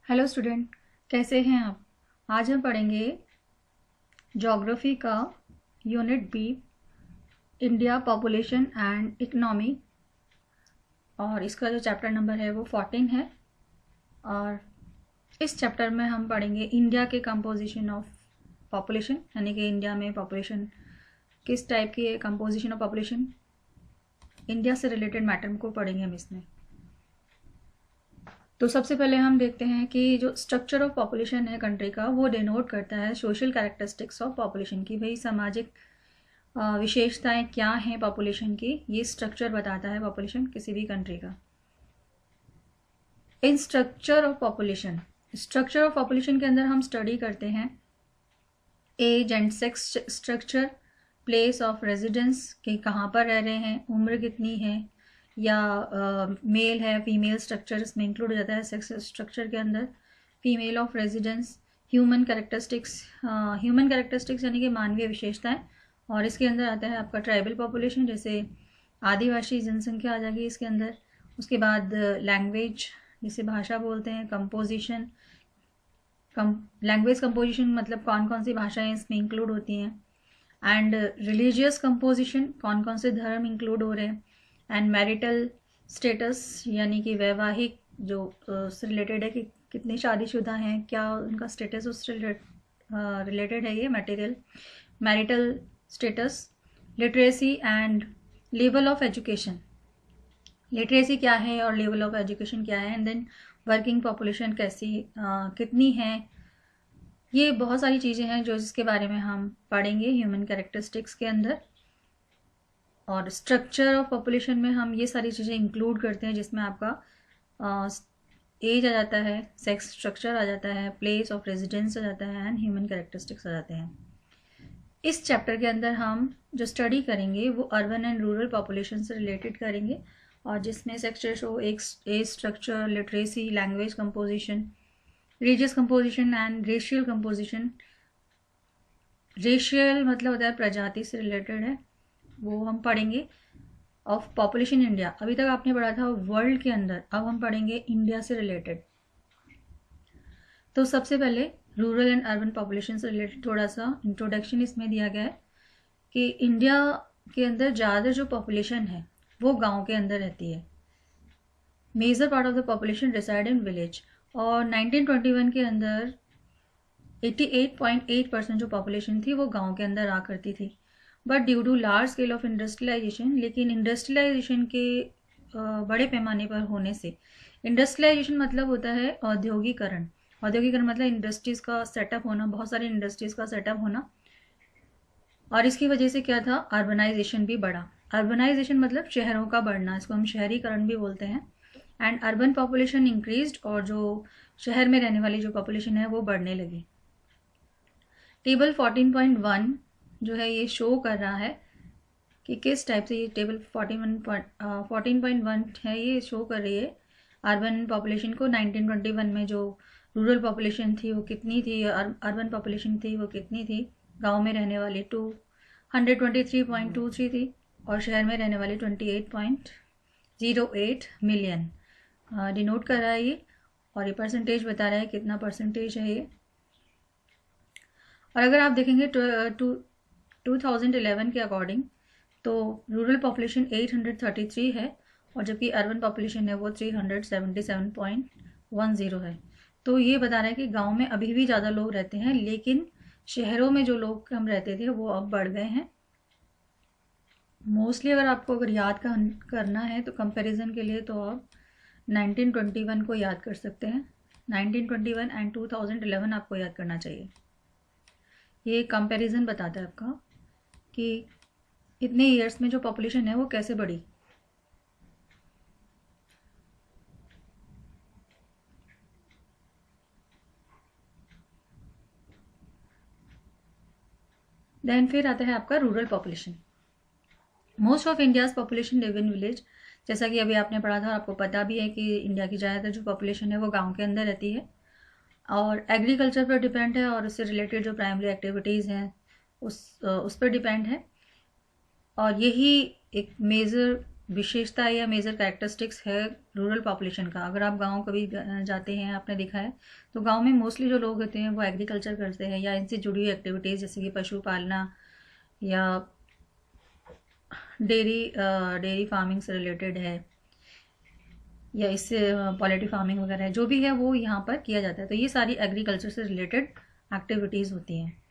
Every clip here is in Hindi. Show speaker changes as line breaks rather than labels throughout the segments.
हेलो स्टूडेंट, कैसे हैं आप। आज हम पढ़ेंगे ज्योग्राफी का unit B, India population and economy. और इसका जो चैप्टर नंबर है वो 14 है। और इस चैप्टर में हम पढ़ेंगे इंडिया के कंपोजिशन ऑफ पॉपुलेशन, यानी कि इंडिया में पॉपुलेशन किस टाइप की है, कंपोजिशन ऑफ पॉपुलेशन, इंडिया से रिलेटेड मैटर को पढ़ेंगे हम इसमें। तो सबसे पहले हम देखते हैं कि जो स्ट्रक्चर ऑफ पॉपुलेशन है कंट्री का, वो डिनोट करता है सोशल कैरेक्टरिस्टिक्स ऑफ पॉपुलेशन की। भाई सामाजिक विशेषताएं क्या हैं पॉपुलेशन की, ये स्ट्रक्चर बताता है पॉपुलेशन किसी भी कंट्री का। इन स्ट्रक्चर ऑफ पॉपुलेशन के अंदर हम स्टडी करते हैं age and sex structure, place of residence कि कहाँ पर रह रहे हैं, उम्र कितनी है, या मेल है फीमेल स्ट्रक्चर इसमें इंक्लूड हो जाता है सेक्स स्ट्रक्चर के अंदर, female of residence, human characteristics यानी कि मानवीय विशेषताएं। और इसके अंदर आता है आपका ट्राइबल पॉपुलेशन, जैसे आदिवासी जनसंख्या आ जाएगी इसके अंदर। उसके बाद लैंग्वेज, जिसे भाषा बोलते हैं, कंपोजिशन, लैंग्वेज कंपोजिशन मतलब कौन कौन सी भाषाएं इसमें इंक्लूड होती हैं, एंड रिलीजियस कंपोजिशन, कौन कौन से धर्म इंक्लूड हो रहे हैं, एंड मैरिटल स्टेटस यानी कि वैवाहिक जो उससे रिलेटेड है कि कितने शादीशुदा हैं, क्या उनका स्टेटस उससे रिलेटेड है, ये marital status. Literacy and level of education, literacy क्या है और लेवल ऑफ एजुकेशन क्या है, एंड देन वर्किंग पॉपुलेशन कैसी कितनी है। ये बहुत सारी चीज़ें हैं जो जिसके बारे में हम पढ़ेंगे ह्यूमन कैरेक्टरिस्टिक्स के अंदर। और स्ट्रक्चर ऑफ पॉपुलेशन में हम ये सारी चीज़ें इंक्लूड करते हैं, जिसमें आपका एज आ जाता है, सेक्स स्ट्रक्चर आ जाता है, प्लेस ऑफ रेजिडेंस आ जाता है, एंड ह्यूमन कैरेक्टरिस्टिक्स आ जाते हैं। इस चैप्टर के अंदर हम जो स्टडी करेंगे वो अर्बन एंड रूरल पॉपुलेशन से रिलेटेड करेंगे, और जिसमें sex ratio, age structure, literacy, language composition, religious composition and racial composition. Racial मतलब होता है प्रजाति से रिलेटेड है, वो हम पढ़ेंगे। ऑफ पॉपुलेशन इंडिया, अभी तक आपने पढ़ा था वर्ल्ड के अंदर, अब हम पढ़ेंगे इंडिया से रिलेटेड। तो सबसे पहले रूरल एंड अर्बन पॉपुलेशन से रिलेटेड थोड़ा सा इंट्रोडक्शन इसमें दिया गया है कि इंडिया के अंदर ज़्यादा जो पॉपुलेशन है वो गांव के अंदर रहती है। Major part of the population reside in village. और 1921 के अंदर 88.8% जो पॉपुलेशन थी वो गांव के अंदर आ करती थी। But due to large scale of industrialisation, लेकिन इंडस्ट्रियलाइजेशन के बड़े पैमाने पर होने से, इंडस्ट्रियलाइजेशन मतलब होता है औद्योगिकरण, औद्योगिकरण मतलब इंडस्ट्रीज़ का सेटअप होना, बहुत सारी इंडस्ट्रीज़ का सेटअप होना। और इसकी वजह से क्या था, अर्बनाइजेशन भी बढ़ा। अर्बनाइजेशन मतलब शहरों का बढ़ना, इसको हम शहरीकरण भी बोलते हैं। एंड अर्बन पॉपुलेशन इंक्रीज्ड, और जो शहर में रहने वाली जो पॉपुलेशन है वो बढ़ने लगी। टेबल 14.1 जो है ये शो कर रहा है कि किस टाइप से, ये टेबल 14.1 है, ये शो कर रही है अर्बन पॉपुलेशन को। 1921 में जो रूरल पॉपुलेशन थी वो कितनी थी, अर्बन पॉपुलेशन थी वो कितनी थी, गांव में रहने वाली 223.23 थी, और शहर में रहने वाली 28.08 मिलियन डिनोट कर रहा है ये। और ये परसेंटेज बता रहा है कितना परसेंटेज है ये। और अगर आप देखेंगे 2011 के अकॉर्डिंग तो रूरल पॉपुलेशन 833 है, और जबकि अर्बन पॉपुलेशन है वो 377.10 है। तो ये बता रहा है कि गांव में अभी भी ज़्यादा लोग रहते हैं, लेकिन शहरों में जो लोग कम रहते थे वो अब बढ़ गए हैं। मोस्टली अगर याद करना है तो कंपैरिजन के लिए तो आप 1921 को याद कर सकते हैं। 1921 एंड 2011 आपको याद करना चाहिए। ये कंपैरिजन बताता है आपका कि इतने ईयर्स में जो पॉपुलेशन है वो कैसे बढ़ी। देन फिर आता है आपका rural population. Most of India's population live in village, जैसा कि अभी आपने पढ़ा था, आपको पता भी है कि इंडिया की ज़्यादातर जो पॉपुलेशन है वो गांव के अंदर रहती है, और एग्रीकल्चर पर डिपेंड है, और उससे रिलेटेड जो प्राइमरी एक्टिविटीज़ हैं उस पर डिपेंड है। और यही एक मेजर विशेषता या मेजर कैरेक्टरिस्टिक्स है रूरल पॉपुलेशन का। अगर आप गांव कभी जाते हैं, आपने देखा है, तो गांव में मोस्टली जो लोग होते हैं वो एग्रीकल्चर करते हैं या इनसे जुड़ी हुई एक्टिविटीज़ जैसे कि पशु पालना या डेयरी फार्मिंग से रिलेटेड है, या इससे पोल्ट्री फार्मिंग वगैरह है, जो भी है वो यहाँ पर किया जाता है। तो ये सारी एग्रीकल्चर से रिलेटेड एक्टिविटीज़ होती हैं।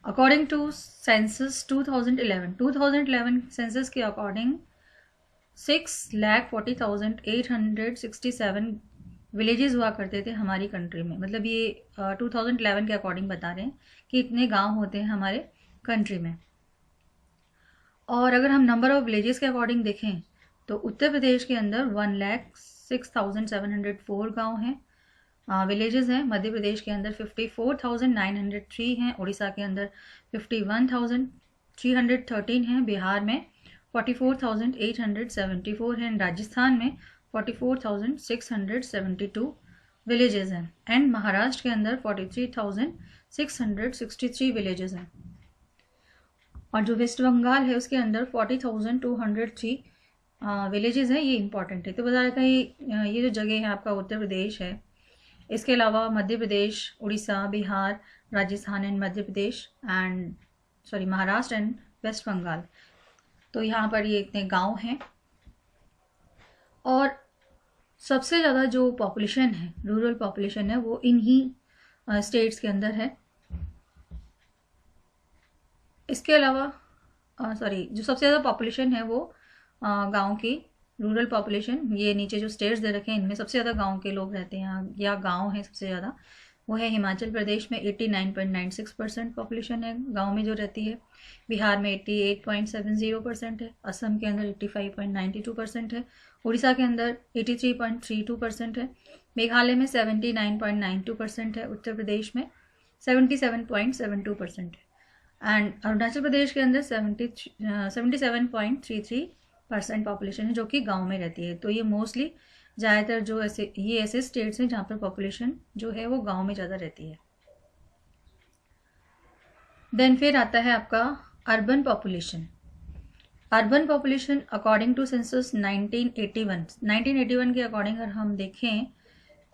अकॉर्डिंग टू सेंसस 2011 सेंसस के अकॉर्डिंग 6,40,867 विलेजेस हुआ करते थे हमारी कंट्री में। मतलब ये 2011 के अकॉर्डिंग बता रहे हैं कि इतने गांव होते हैं हमारे कंट्री में। और अगर हम नंबर ऑफ विलेजेस के अकॉर्डिंग देखें तो उत्तर प्रदेश के अंदर 1,06,704 गांव हैं, विलेजेस हैं। मध्य प्रदेश के अंदर 54,903 हैं, उड़ीसा के अंदर 51,313 हैं, बिहार में 44,874 हैं, राजस्थान में 44,672 विलेजेस हैं, एंड महाराष्ट्र के अंदर 43,663 विलेजेस हैं। और जो वेस्ट बंगाल है उसके अंदर 40,203 विलेजेस हैं। ये इंपॉर्टेंट है। तो बता रखा ये जो जगह है आपका उत्तर प्रदेश है, इसके अलावा Madhya Pradesh, Orissa, Bihar, Rajasthan and Madhya Pradesh Maharashtra and West Bengal. तो यहाँ पर ये इतने गांव हैं। और सबसे ज़्यादा जो पॉपुलेशन है, रूरल पॉपुलेशन है, वो इन्हीं स्टेट्स के अंदर है। इसके अलावा जो सबसे ज़्यादा पॉपुलेशन है वो गांव की रूरल पॉपुलेशन, ये नीचे जो स्टेट्स दे रखे हैं इनमें सबसे ज़्यादा गांव के लोग रहते हैं या गांव है सबसे ज़्यादा, वो है हिमाचल प्रदेश में 89.96% पॉपुलेशन है गांव में जो रहती है, बिहार में 88.70% है, असम के अंदर 85.92% है, उड़ीसा के अंदर 83.32% है, मेघालय में 79.92% है, उत्तर प्रदेश में 77.72% है, एंड अरुणाचल प्रदेश के अंदर 77.33% पॉपुलेशन है जो कि गांव में रहती है। तो ये मोस्टली ज़्यादातर जो ऐसे स्टेट्स हैं जहाँ पर पॉपुलेशन जो है वो गांव में ज़्यादा रहती है। देन फिर आता है आपका urban population. Urban population according to census 1981 के अकॉर्डिंग अगर हम देखें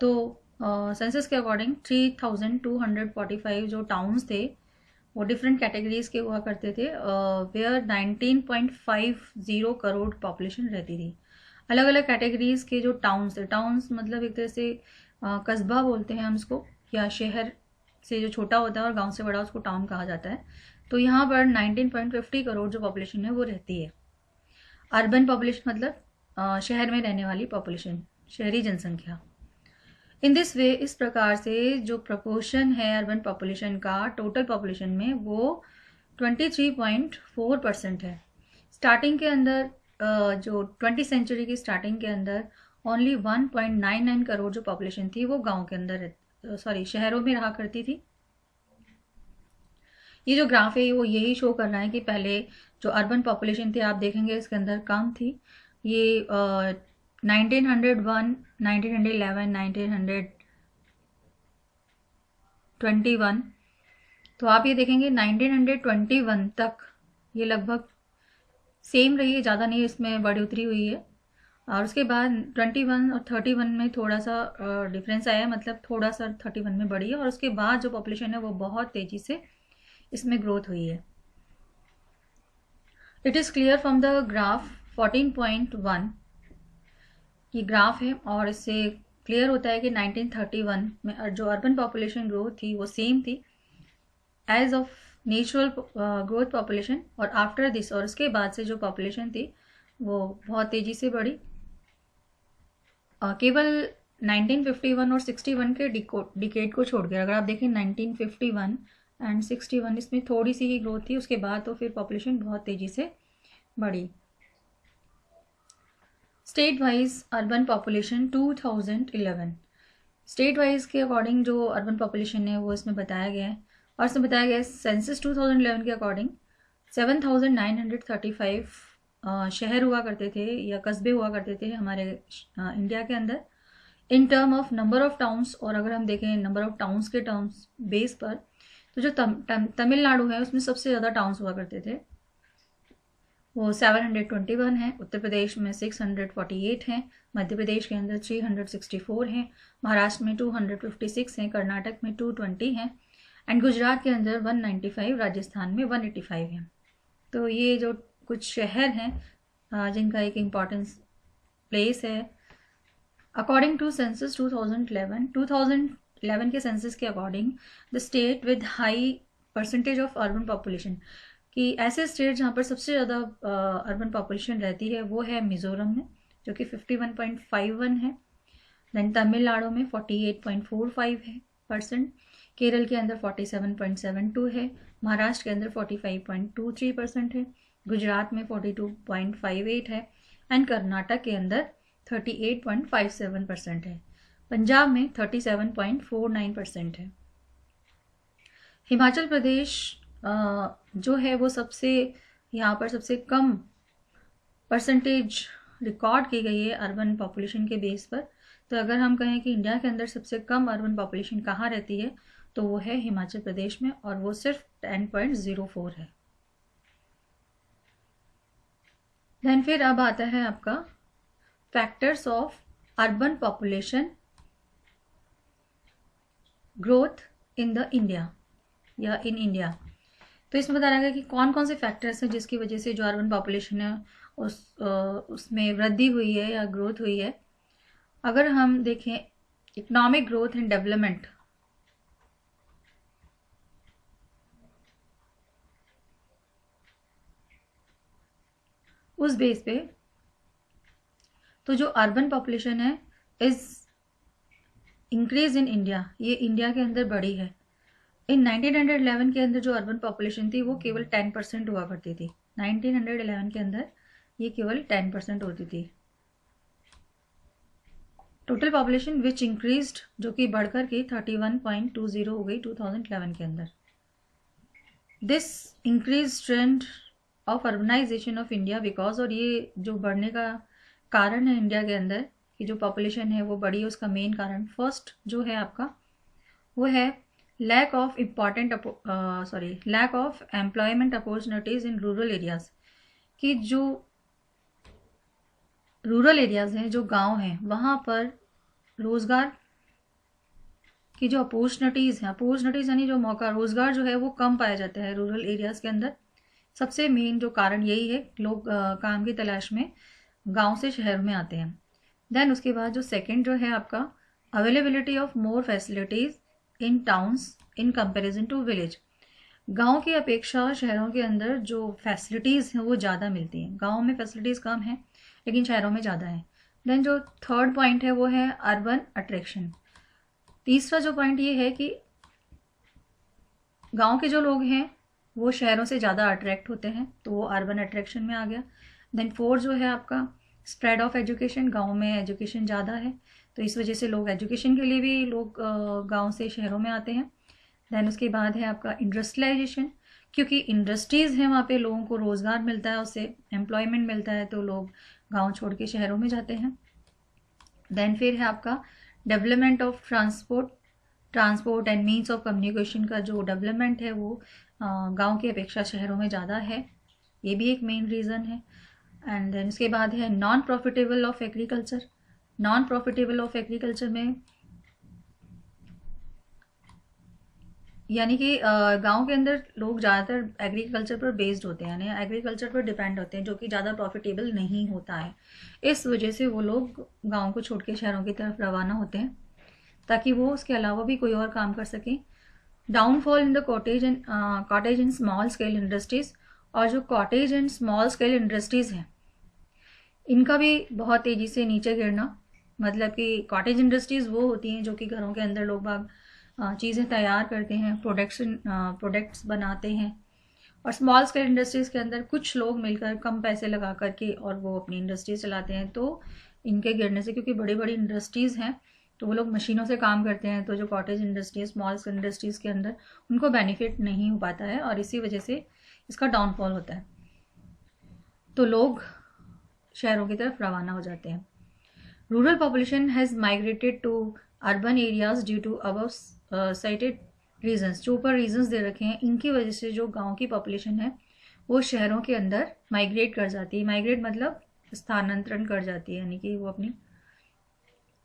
तो सेंसस के अकॉर्डिंग 3,245 जो टाउन्स थे वो डिफरेंट कैटेगरीज के हुआ करते थे, वेयर 19.50 करोड़ पॉपुलेशन रहती थी। अलग अलग कैटेगरीज के जो टाउन्स थे, टाउन्स मतलब एक तरह से कस्बा बोलते हैं हम उसको, या शहर से जो छोटा होता है और गांव से बड़ा उसको टाउन कहा जाता है। तो यहाँ पर 19.50 करोड़ जो पॉपुलेशन है वो रहती है। अर्बन पॉपुलेशन मतलब शहर में रहने वाली पॉपुलेशन, शहरी जनसंख्या। इन दिस वे, इस प्रकार से जो प्रपोर्शन है अर्बन पॉपुलेशन का टोटल पॉपुलेशन में वो 23.4% है। स्टार्टिंग के अंदर जो 20th सेंचुरी की स्टार्टिंग के अंदर ओनली 1.99 करोड़ जो पॉपुलेशन थी वो गांव के अंदर शहरों में रहा करती थी। ये जो ग्राफ है वो यही शो कर रहा है कि पहले जो अर्बन पॉपुलेशन थी आप देखेंगे इसके अंदर कम थी। ये 1901, 1911, 1921, तो आप ये देखेंगे 1921 तक ये लगभग सेम रही है, ज़्यादा नहीं इसमें बढ़ी उतरी हुई है। और उसके बाद 21 और 31 में थोड़ा सा डिफरेंस आया, मतलब थोड़ा सा 31 में बढ़ी है, और उसके बाद जो पॉपुलेशन है वो बहुत तेज़ी से इसमें ग्रोथ हुई है। It is clear from the graph 14.1, ये ग्राफ है और इससे क्लियर होता है कि 1931 में जो अर्बन पॉपुलेशन ग्रोथ थी वो सेम थी age of natural growth population, और आफ्टर दिस और उसके बाद से जो पॉपुलेशन थी वो बहुत तेज़ी से बढ़ी। केवल 1951 और 61 के डिकेड को छोड़कर अगर आप देखें 1951 एंड 61 इसमें थोड़ी सी ही ग्रोथ थी, उसके बाद तो फिर पॉपुलेशन बहुत तेज़ी से बढ़ी। State wise urban population 2011, state wise के अकॉर्डिंग जो अर्बन पॉपुलेशन है वो इसमें बताया गया है, और इसमें बताया गया है सेंसस 2011 के अकॉर्डिंग 7,935 शहर हुआ करते थे या कस्बे हुआ करते थे हमारे इंडिया के अंदर in term of number of towns. और अगर हम देखें नंबर ऑफ टाउन्स के टर्म्स बेस पर तो जो तमिलनाडु है उसमें सबसे ज़्यादा टाउन्स हुआ करते थे, वो 721 है। उत्तर प्रदेश में 648 हैं। मध्य प्रदेश के अंदर 364 हैं। महाराष्ट्र में 256 हैं। कर्नाटक में 220 हैं। एंड गुजरात के अंदर 195, राजस्थान में 185 हैं। तो ये जो कुछ शहर हैं जिनका एक इम्पॉर्टेंस प्लेस है। अकॉर्डिंग टू सेंसस 2011 के सेंसस के according the state with high percentage of urban population, कि ऐसे स्टेट जहाँ पर सबसे ज़्यादा अर्बन पॉपुलेशन रहती है वो है मिजोरम में, जो कि 51.51 है। देन तमिलनाडु में 48.45 है परसेंट। केरल के अंदर 47.72 है। महाराष्ट्र के अंदर 45.23% है। गुजरात में 42.58 है। एंड कर्नाटक के अंदर 38.57% है। पंजाब में 37.49% है। हिमाचल प्रदेश जो है वो सबसे, यहाँ पर सबसे कम परसेंटेज रिकॉर्ड की गई है अर्बन पॉपुलेशन के बेस पर। तो अगर हम कहें कि इंडिया के अंदर सबसे कम अर्बन पॉपुलेशन कहाँ रहती है तो वो है हिमाचल प्रदेश में, और वो सिर्फ 10.04 है। देन फिर अब आता है आपका factors of urban population growth in the India या इन इंडिया। तो इसमें बता रहा है कि कौन कौन से फैक्टर्स हैं जिसकी वजह से जो अर्बन पॉपुलेशन है उसमें वृद्धि हुई है या ग्रोथ हुई है। अगर हम देखें इकोनॉमिक ग्रोथ एंड डेवलपमेंट, उस बेस पे तो जो अर्बन पॉपुलेशन है इज इंक्रीज इन इंडिया, ये इंडिया के अंदर बढ़ी है। इन 1911 के अंदर जो अर्बन पॉपुलेशन थी वो केवल 10% हुआ करती थी। 1911 के अंदर ये केवल 10% होती थी। टोटल पॉपुलेशन विच इंक्रीज्ड, जो कि बढ़कर के 31.20 हो गई 2011 के अंदर। This increase trend of urbanisation of India because, और ये जो बढ़ने का कारण है इंडिया के अंदर कि जो पॉपुलेशन है वो बढ़ी है, उसका मेन कारण फर्स्ट जो है आपका वो है lack of employment opportunities in rural areas, कि जो रूरल एरियाज हैं, जो गांव हैं, वहाँ पर रोजगार की जो अपॉर्चुनिटीज यानी जो मौका, रोजगार जो है वो कम पाया जाता है रूरल एरियाज के अंदर। सबसे मेन जो कारण यही है, लोग काम की तलाश में गांव से शहर में आते हैं। देन उसके बाद जो सेकंड जो है आपका availability of more facilities in towns in comparison to village, गांव की अपेक्षा शहरों के अंदर जो फैसिलिटीज़ हैं वो ज़्यादा मिलती हैं। गांव में फैसिलिटीज़ कम हैं लेकिन शहरों में ज़्यादा है। देन जो थर्ड पॉइंट है वो है अर्बन अट्रैक्शन। तीसरा जो पॉइंट ये है कि गांव के जो लोग हैं वो शहरों से ज़्यादा अट्रैक्ट होते हैं, तो वो अर्बन अट्रैक्शन में आ गया। देन फोर्थ जो है आपका स्प्रेड ऑफ एजुकेशन, गांव में एजुकेशन ज़्यादा है तो इस वजह से लोग एजुकेशन के लिए भी लोग गांव से शहरों में आते हैं। देन उसके बाद है आपका इंडस्ट्रियलाइजेशन, क्योंकि इंडस्ट्रीज़ हैं वहाँ पे लोगों को रोज़गार मिलता है, उससे एम्प्लॉयमेंट मिलता है, तो लोग गांव छोड़ के शहरों में जाते हैं। देन फिर है आपका development of transport and means of communication का जो डेवलपमेंट है वो गांव की अपेक्षा शहरों में ज़्यादा है, ये भी एक मेन रीज़न है। एंड देन उसके बाद है non profitable of agriculture. Non profitable of agriculture में यानी कि गांव के अंदर लोग ज़्यादातर एग्रीकल्चर पर बेस्ड होते हैं, यानी एग्रीकल्चर पर डिपेंड होते हैं, जो कि ज़्यादा प्रॉफिटेबल नहीं होता है। इस वजह से वो लोग गांव को छोड़ के शहरों की तरफ रवाना होते हैं ताकि वो उसके अलावा भी कोई और काम कर सकें। Downfall in the cottage and small scale industries, और जो cottage and small scale industries हैं इनका भी बहुत तेज़ी से नीचे गिरना। मतलब कि कॉटेज इंडस्ट्रीज़ वो होती हैं जो कि घरों के अंदर लोग बाग चीज़ें तैयार करते हैं, प्रोडक्ट्स बनाते हैं, और स्मॉल स्केल इंडस्ट्रीज़ के अंदर कुछ लोग मिलकर कम पैसे लगा करके और वो अपनी इंडस्ट्री चलाते हैं। तो इनके गिरने से, क्योंकि बड़ी बड़ी इंडस्ट्रीज़ हैं तो वो लोग मशीनों से काम करते हैं, तो जो cottage industries small scale industries के अंदर उनको बेनिफिट नहीं हो पाता है और इसी वजह से इसका डाउनफॉल होता है, तो लोग शहरों की तरफ रवाना हो जाते हैं। Rural population has migrated to urban areas due to above cited reasons. जो ऊपर रीजंस दे रखे हैं इनकी वजह से जो गांव की पॉपुलेशन है वो शहरों के अंदर माइग्रेट कर जाती है। माइग्रेट मतलब स्थानांतरण कर जाती है, यानी कि वो अपनी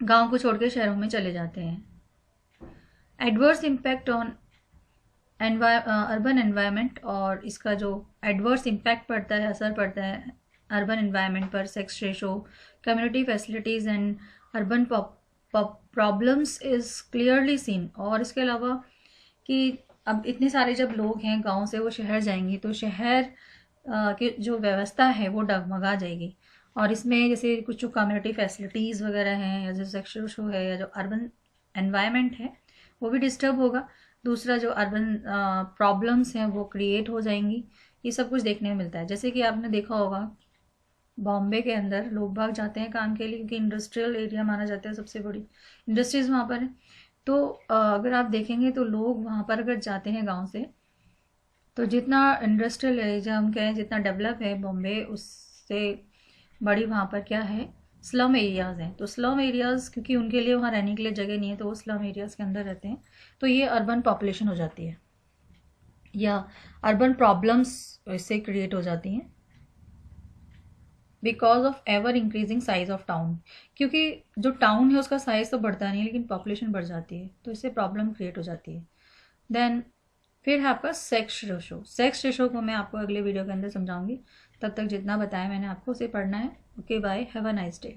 गांव को छोड़ के शहरों में चले जाते हैं। Adverse impact on urban environment, और इसका जो एडवर्स इम्पैक्ट पड़ता है, असर पड़ता है अर्बन एनवायरनमेंट पर, sex ratio, community facilities and urban problems is clearly seen. और इसके अलावा कि अब इतने सारे जब लोग हैं गांव से वो शहर जाएंगे तो शहर की जो व्यवस्था है वो डगमगा जाएगी। और इसमें जैसे कुछ जो कम्युनिटी फैसिलिटीज़ वगैरह हैं, या जो सेक्शुअल शो है, या जो अर्बन एनवायरनमेंट है वो भी डिस्टर्ब होगा। दूसरा जो अर्बन प्रॉब्लम्स हैं वो क्रिएट हो जाएंगी। ये सब कुछ देखने में मिलता है। जैसे कि आपने देखा होगा बॉम्बे के अंदर लोग भाग जाते हैं काम के लिए, क्योंकि इंडस्ट्रियल एरिया माना जाता है, सबसे बड़ी इंडस्ट्रीज़ वहाँ पर है। तो अगर आप देखेंगे तो लोग वहाँ पर अगर जाते हैं गांव से, तो जितना इंडस्ट्रियल एरिया हम कहें जितना डेवलप है बॉम्बे, उससे बड़ी वहाँ पर क्या है, स्लम एरियाज़ हैं। तो स्लम एरियाज़, क्योंकि उनके लिए वहाँ रहने के लिए जगह नहीं है, तो वो स्लम एरियाज़ के अंदर रहते हैं। तो ये अर्बन पॉपुलेशन हो जाती है, या अर्बन प्रॉब्लम्स इससे क्रिएट हो जाती हैं because of ever increasing size of town. क्योंकि जो टाउन है उसका साइज तो बढ़ता नहीं है, लेकिन पॉपुलेशन बढ़ जाती है, तो इससे प्रॉब्लम क्रिएट हो जाती है। देन फिर है आपका सेक्स रेशो। सेक्स रेशो को मैं आपको अगले वीडियो के अंदर समझाऊंगी। तब तक जितना बताया मैंने आपको उसे पढ़ना है। Okay, bye, have a nice day.